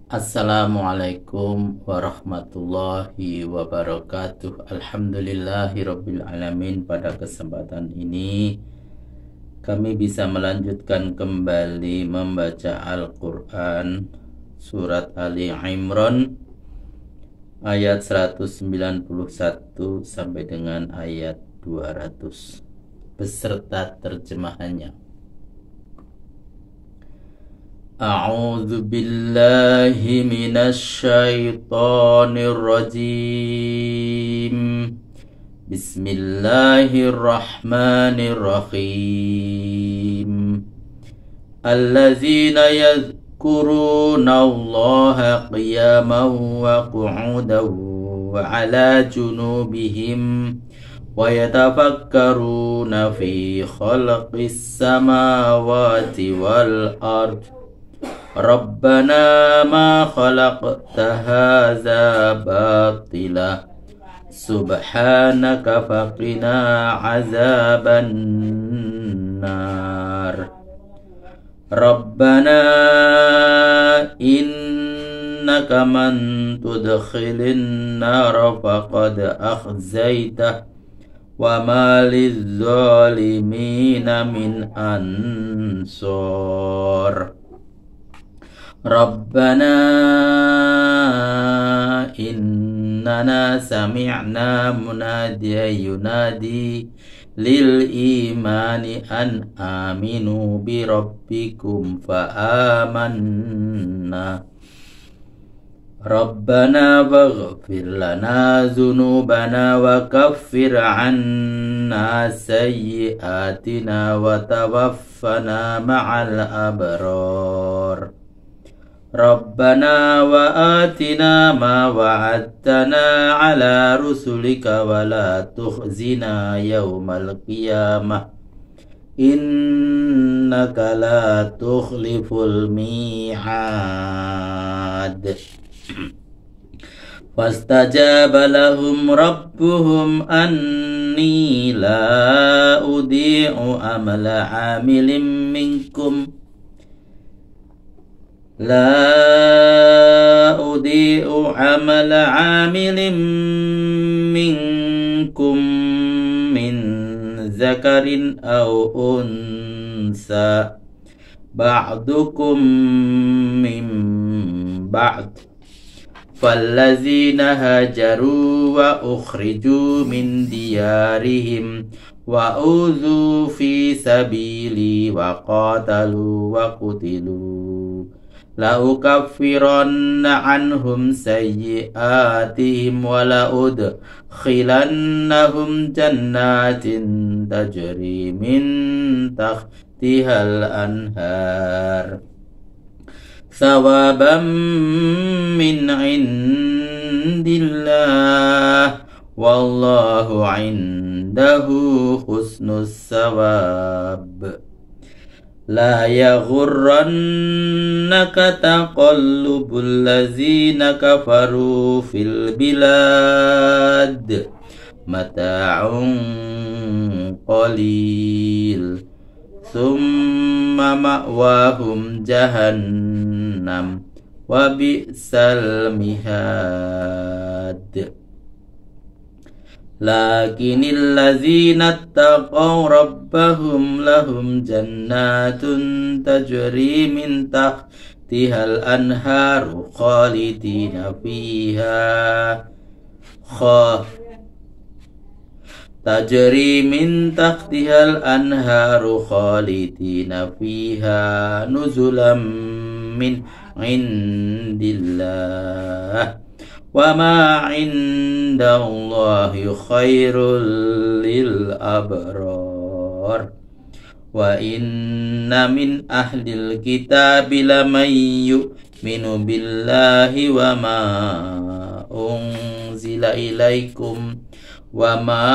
Assalamualaikum warahmatullahi wabarakatuh. Alhamdulillahirabbil alamin. Pada kesempatan ini kami bisa melanjutkan kembali membaca Al-Quran surat Ali Imran ayat 191 sampai dengan ayat 200 beserta terjemahannya. A'udzu billahi minasy syaithanir rajim. Bismillahirrahmanirrahim. Alladzina yadhkuruna Allaha qiyaman wa qu'udan wa 'ala junubihim wa yatafakkaruna fi khalqis samawati wal ardh. Rabbana ma khalaqta hadza batila subhanaka faqina azaban nar. Rabbana innaka man tudkhilin nar faqad akhzaitah wa ma lidh-dhalimina min ansar. Rabbana innana sami'na munadiyan yunadi lil imani an aminu bi rabbikum fa amanna. Rabbana waghfir lana dzunubana wa kaffir 'anna sayyi'atina wa tawaffana ma'al abrar. Rabbana wa atina ma wa'adtana ala rusulika wa la tukhzina yawmal qiyamah innaka la tukhliful mi'ad. Fastajaba lahum rabbuhum anni la udi'u amala 'amilin minkum La udi'u amala 'amilin minkum min zakarin aw unsa ba'dukum min ba'd. Fallazina hajaru wa ukhriju min diyarihim wa udhu fi sabili wa qatalu wa qutilu la ukaffiranna anhum sayyi'atihim wa la udkhilannahum jannatin tajri min tahtihal anhar sawaban min indillah wallahu indahu husnus sawab. La yaghurrannaka taqallubul ladzina kafaru fil bilad mata'un qalil thumma ma'wahum jahannam wa bi'sal mihad. Lakinil ladzina taqaw rabbahum lahum jannatun tajri min tahtihal anharu khalidina fiha tajri min tahtihal anharu khalidina fiha nuzulam min indillah wa ma indallahi khairul lil abrar. Wa inna min ahlil kitabi laman yu'minu billahi wa ma unzila ilaikum wa ma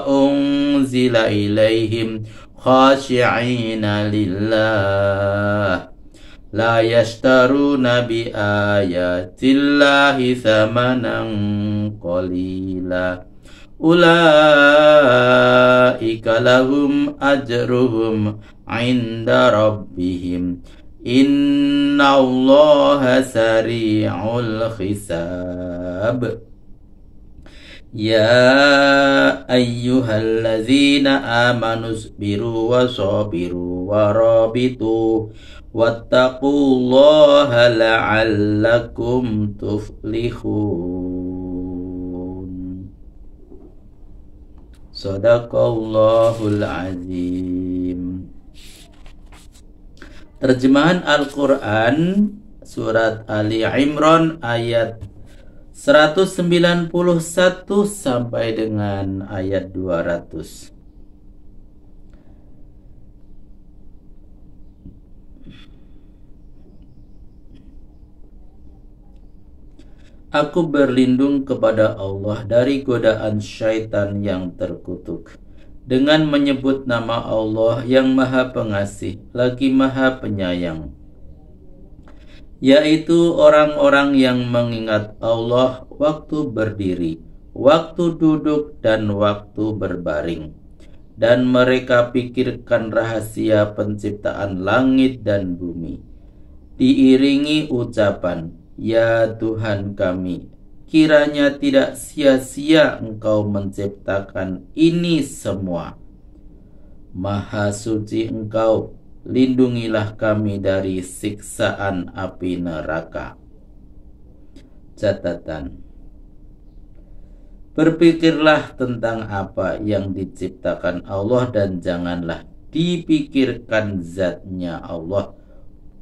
unzila ilaihim khashi'ina lillah la yashtaruna bi ayatillahi thamanan qalila ulaika lahum ajruhum 'inda rabbihim Innallaha sari'ul hisab. Ya ayyuhallazina amanu sabiru wa sabiru wa rabitu wattaqullaha la'allakum tuflihun. Sadaqallahul azim. Terjemahan Al-Quran Surat Ali Imran ayat 191 sampai dengan ayat 200. Aku berlindung kepada Allah dari godaan syaitan yang terkutuk, dengan menyebut nama Allah yang Maha Pengasih lagi Maha Penyayang, yaitu orang-orang yang mengingat Allah waktu berdiri, waktu duduk, dan waktu berbaring. Dan mereka pikirkan rahasia penciptaan langit dan bumi, diiringi ucapan, Ya Tuhan kami, kiranya tidak sia-sia Engkau menciptakan ini semua. Maha suci Engkau, lindungilah kami dari siksaan api neraka. Catatan: berpikirlah tentang apa yang diciptakan Allah dan janganlah dipikirkan zatnya Allah.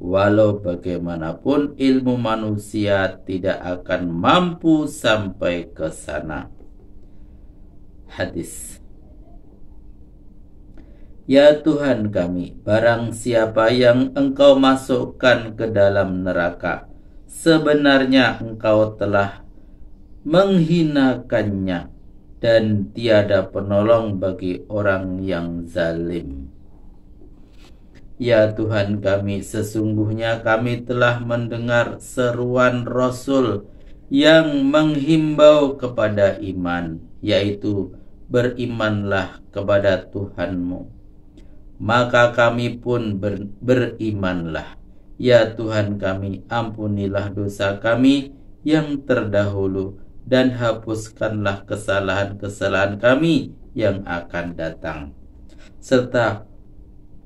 Walau bagaimanapun ilmu manusia tidak akan mampu sampai ke sana. Hadis: Ya Tuhan kami, barang siapa yang Engkau masukkan ke dalam neraka, sebenarnya Engkau telah menghinakannya, dan tiada penolong bagi orang yang zalim. Ya Tuhan kami, sesungguhnya kami telah mendengar seruan Rasul yang menghimbau kepada iman, yaitu berimanlah kepada Tuhanmu. Maka kami pun berimanlah. Ya Tuhan kami, ampunilah dosa kami yang terdahulu dan hapuskanlah kesalahan-kesalahan kami yang akan datang, serta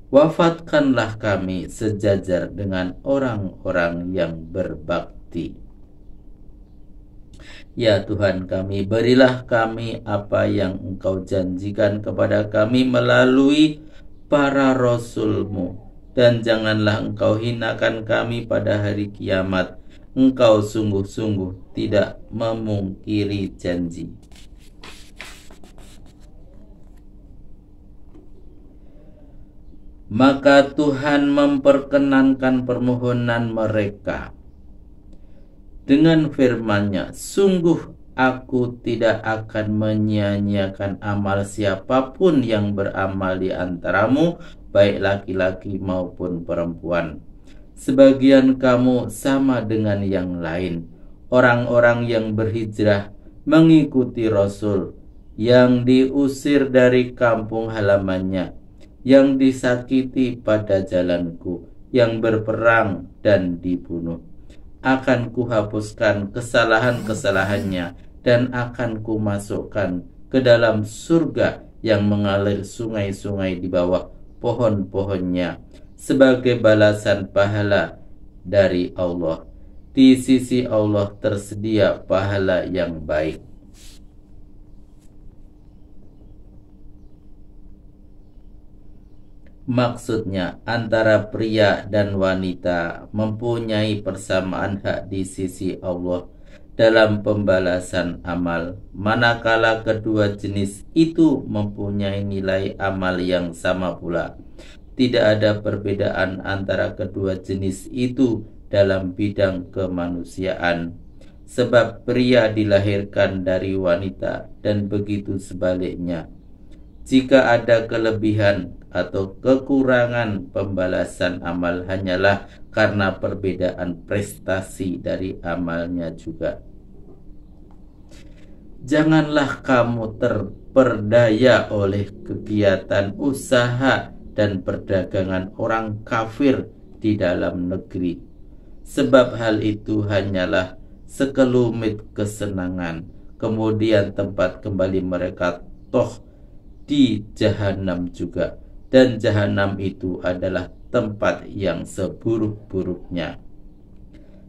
wafatkanlah kami sejajar dengan orang-orang yang berbakti. Ya Tuhan kami, berilah kami apa yang Engkau janjikan kepada kami melalui para Rasul-Mu, dan janganlah Engkau hinakan kami pada hari kiamat. Engkau sungguh-sungguh tidak memungkiri janji. Maka Tuhan memperkenankan permohonan mereka dengan firman-Nya, sungguh Aku tidak akan menyia-nyiakan amal siapapun yang beramal di antaramu, baik laki-laki maupun perempuan. Sebagian kamu sama dengan yang lain. Orang-orang yang berhijrah mengikuti Rasul, yang diusir dari kampung halamannya, yang disakiti pada jalanku, yang berperang dan dibunuh. Akan kuhapuskan kesalahan-kesalahannya, dan akan kumasukkan ke dalam surga yang mengalir sungai-sungai di bawah pohon-pohonnya, sebagai balasan pahala dari Allah. Di sisi Allah tersedia pahala yang baik. Maksudnya, antara pria dan wanita mempunyai persamaan hak di sisi Allah dalam pembalasan amal, manakala kedua jenis itu mempunyai nilai amal yang sama pula. Tidak ada perbedaan antara kedua jenis itu dalam bidang kemanusiaan, sebab pria dilahirkan dari wanita dan begitu sebaliknya. Jika ada kelebihan atau kekurangan, pembalasan amal hanyalah karena perbedaan prestasi dari amalnya juga. Janganlah kamu terperdaya oleh kegiatan usaha dan perdagangan orang kafir di dalam negeri. Sebab hal itu hanyalah sekelumit kesenangan, kemudian tempat kembali mereka toh di jahanam juga, dan jahanam itu adalah tempat yang seburuk-buruknya.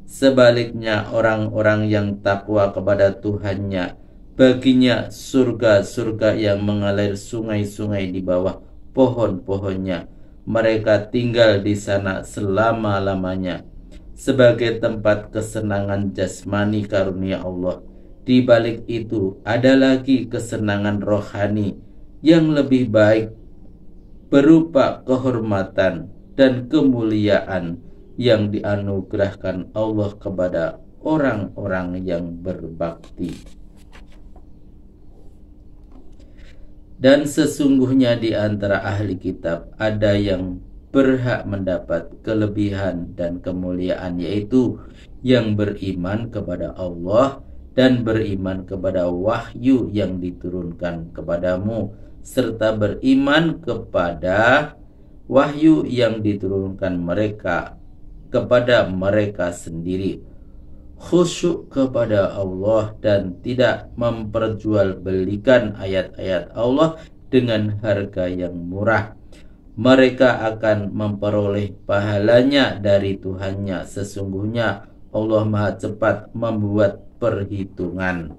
Sebaliknya orang-orang yang takwa kepada Tuhannya, baginya surga-surga yang mengalir sungai-sungai di bawah pohon-pohonnya. Mereka tinggal di sana selama-lamanya sebagai tempat kesenangan jasmani karunia Allah. Di balik itu ada lagi kesenangan rohani yang lebih baik berupa kehormatan dan kemuliaan yang dianugerahkan Allah kepada orang-orang yang berbakti. Dan sesungguhnya di antara ahli kitab ada yang berhak mendapat kelebihan dan kemuliaan, yaitu yang beriman kepada Allah dan beriman kepada wahyu yang diturunkan kepadamu, serta beriman kepada wahyu yang diturunkan mereka kepada mereka sendiri, khusyuk kepada Allah dan tidak memperjualbelikan ayat-ayat Allah dengan harga yang murah. Mereka akan memperoleh pahalanya dari Tuhannya. Sesungguhnya Allah Maha Cepat membuat perhitungan.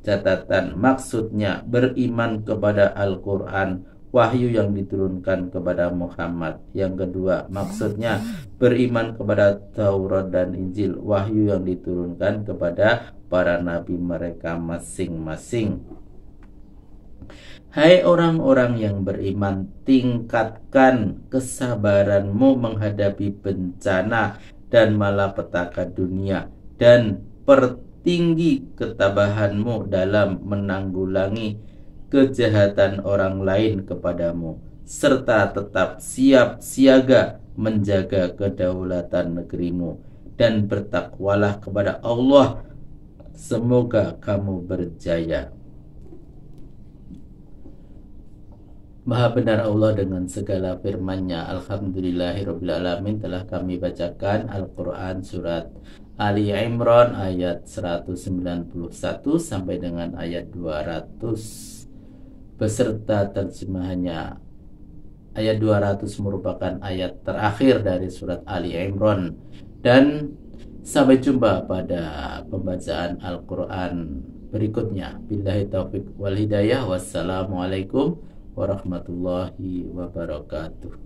Catatan, maksudnya beriman kepada Al-Quran, wahyu yang diturunkan kepada Muhammad. Yang kedua, maksudnya beriman kepada Taurat dan Injil, wahyu yang diturunkan kepada para nabi mereka masing-masing. Hai orang-orang yang beriman, tingkatkan kesabaranmu menghadapi bencana dan malapetaka dunia, dan pertinggi ketabahanmu dalam menanggulangi kejahatan orang lain kepadamu, serta tetap siap siaga menjaga kedaulatan negerimu, dan bertakwalah kepada Allah. Semoga kamu berjaya. Maha benar Allah dengan segala firman-Nya. Alhamdulillahirrabbilalamin. Telah kami bacakan Al-Quran surat Ali Imran ayat 191 sampai dengan ayat 200 beserta terjemahannya. Ayat 200 merupakan ayat terakhir dari surat Ali Imran. Dan sampai jumpa pada pembacaan Al-Quran berikutnya. Billahi taufiq wal hidayah. Wassalamualaikum warahmatullahi wabarakatuh.